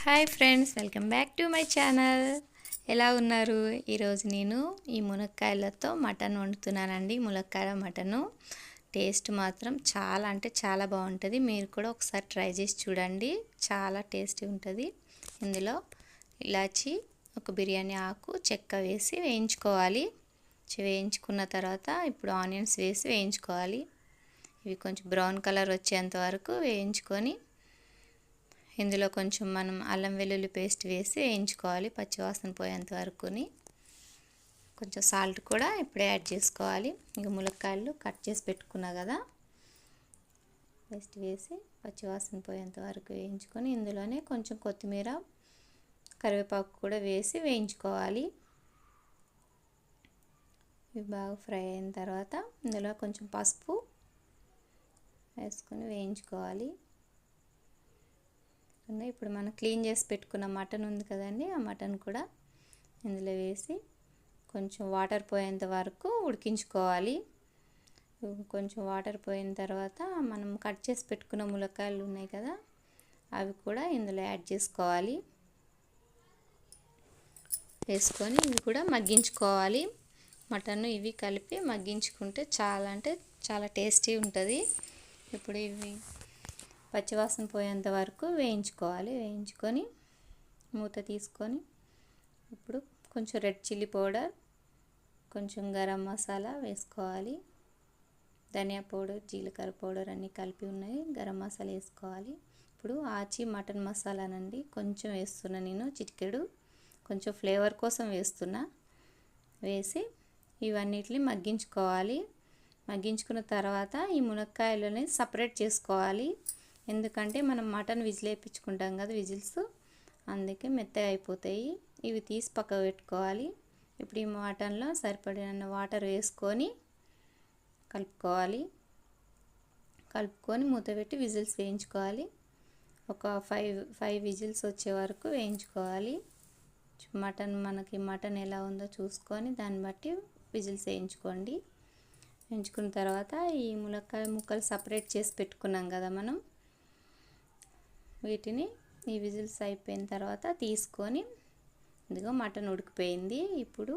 Hi friends, welcome back to my channel. ఎలా ఉన్నారు? ఈరోజు నేను ఈ మునక్కాయలతో మటన్ వండుతున్నానండి. మునక్కాయ మటను టేస్ట్ మాత్రం చాలా అంటే చాలా బాగుంటుంది. మీరు కూడా ఒకసారి ట్రై చేసి చూడండి, చాలా టేస్టీ ఉంటుంది. ఇందులో ఇలాచి, ఒక బిర్యానీ ఆకు, చెక్క వేసి వేయించుకోవాలి. వేయించుకున్న తర్వాత ఇప్పుడు ఆనియన్స్ వేసి వేయించుకోవాలి. ఇవి కొంచెం బ్రౌన్ కలర్ వచ్చేంత వరకు వేయించుకొని ఇందులో కొంచెం మనం అల్లం వెల్లుల్లి పేస్ట్ వేసి వేయించుకోవాలి, పచ్చివాసన పోయేంత వరకుని. కొంచెం సాల్ట్ కూడా ఇప్పుడే యాడ్ చేసుకోవాలి. ఇక ములక్కాయలు కట్ చేసి పెట్టుకున్నా కదా, పేస్ట్ వేసి పచ్చివాసన పోయేంత వరకు వేయించుకొని ఇందులోనే కొంచెం కొత్తిమీర, కరివేపాకు కూడా వేసి వేయించుకోవాలి. ఇవి బాగా ఫ్రై అయిన తర్వాత ఇందులో కొంచెం పసుపు వేసుకొని వేయించుకోవాలి. ఇప్పుడు మనం క్లీన్ చేసి పెట్టుకున్న మటన్ ఉంది కదండి, ఆ మటన్ కూడా ఇందులో వేసి కొంచెం వాటర్ పోయేంత వరకు ఉడికించుకోవాలి. కొంచెం వాటర్ పోయిన తర్వాత మనం కట్ చేసి పెట్టుకున్న ములక్కాయలు ఉన్నాయి కదా, అవి కూడా ఇందులో యాడ్ చేసుకోవాలి. వేసుకొని ఇవి కూడా మగ్గించుకోవాలి. మటన్ ఇవి కలిపి మగ్గించుకుంటే చాలా అంటే చాలా టేస్టీ ఉంటుంది. ఇప్పుడు ఇవి పచ్చివాసన పోయేంత వరకు వేయించుకోవాలి. వేయించుకొని మూత తీసుకొని ఇప్పుడు కొంచెం రెడ్ చిల్లీ పౌడర్, కొంచెం గరం మసాలా వేసుకోవాలి. ధనియా పౌడర్, జీలకర్ర పౌడర్ అన్నీ కలిపి ఉన్నాయి. గరం మసాలా వేసుకోవాలి. ఇప్పుడు ఆచి మటన్ మసాలానండి కొంచెం వేస్తున్నా నేను, చిటికెడు, కొంచెం ఫ్లేవర్ కోసం వేస్తున్నా. వేసి ఇవన్నిటిని మగ్గించుకోవాలి. మగ్గించుకున్న తర్వాత ఈ మునక్కాయలని సపరేట్ చేసుకోవాలి. ఎందుకంటే మనం మటన్ విజిల్ వేయించుకుంటాం కదా, విజిల్స్ అందుకే మెత్తగా అయిపోతాయి. ఇవి తీసి పక్కకు పెట్టుకోవాలి. ఇప్పుడు ఈ మటన్లో సరిపడిన వాటర్ వేసుకొని కలుపుకొని మూత పెట్టి విజిల్స్ వేయించుకోవాలి. ఒక ఫైవ్ విజిల్స్ వచ్చే వరకు వేయించుకోవాలి. మనకి మటన్ ఎలా ఉందో చూసుకొని దాన్ని బట్టి విజిల్స్ వేయించుకోండి. వేయించుకున్న తర్వాత ఈ ములక్కాయ ముక్కలు సపరేట్ చేసి పెట్టుకున్నాం కదా మనం, వీటిని ఈ విజిల్స్ అయిపోయిన తర్వాత తీసుకొని, ఇదిగో మటన్ ఉడికిపోయింది. ఇప్పుడు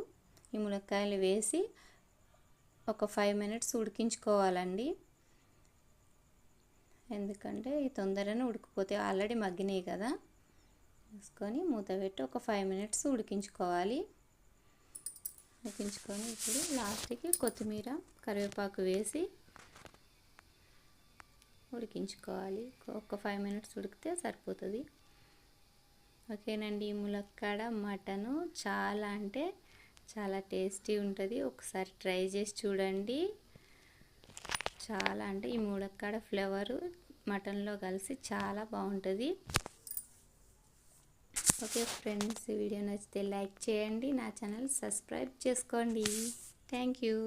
ఈ ములక్కాయలు వేసి ఒక 5 మినిట్స్ ఉడికించుకోవాలండి. ఎందుకంటే ఈ తొందరగానే ఉడికిపోతే ఆల్రెడీ మగ్గినాయి కదా. వేసుకొని మూత పెట్టి ఒక 5 మినిట్స్ ఉడికించుకోవాలి. ఉడికించుకొని ఇప్పుడు లాస్ట్కి కొత్తిమీర, కరివేపాకు వేసి ఉడికించుకోవాలి. ఒక 5 మినిట్స్ ఉడికితే సరిపోతుంది. ఓకేనండి, ములక్కాడ మటను చాలా అంటే చాలా టేస్టీ ఉంటుంది. ఒకసారి ట్రై చేసి చూడండి. చాలా అంటే ఈ ములక్కాడ ఫ్లేవరు మటన్లో కలిసి చాలా బాగుంటుంది. ఓకే ఫ్రెండ్స్, ఈ వీడియో నచ్చితే లైక్ చేయండి, నా ఛానల్ సబ్స్క్రైబ్ చేసుకోండి. Thank you.